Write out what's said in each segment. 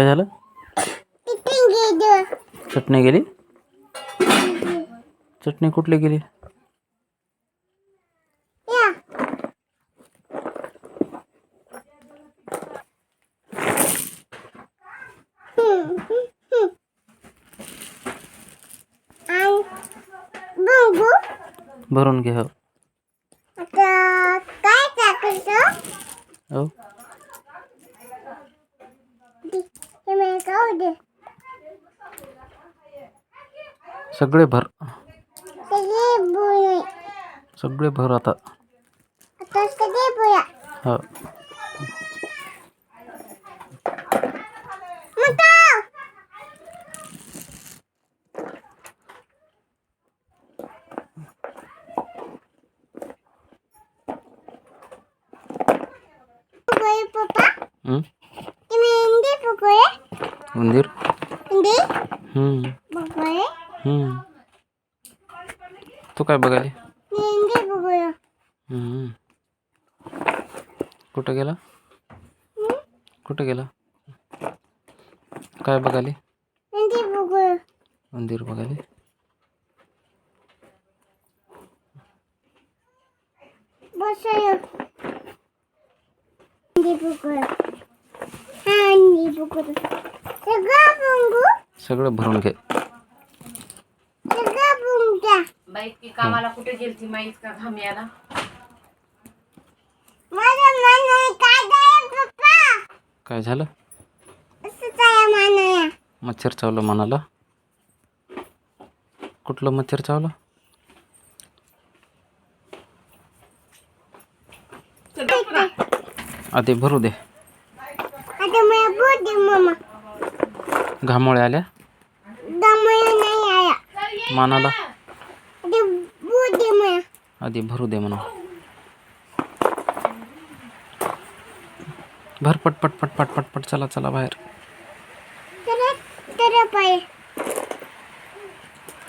काय झालं? चटणी गेली? चटणी कुठली गेली? भरून घे. हो काय टाकायचं? हो सगळे भर, सगळे भर आता. हो हं? उंदीर. तू काय बघायली? कुठं गेला? कुठं गेला? काय बघायली? उंदीर बघायली. सगळं भरून घे. बाई की कामाला कुठे गेलती माहीत का? घाम्याला काय झालं? मच्छर चावलं मनाला. कुठलं मच्छर चावलं? आधी भरू दे. घामोळ्या आल्या मनाला. आधी भरू दे म्हणा. भर पट पट पट पट पट पट. चला चला बाहेर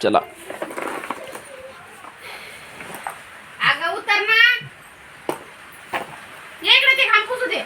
चला. अगं उतर ना. ये इकडे ते घाम पुसू दे.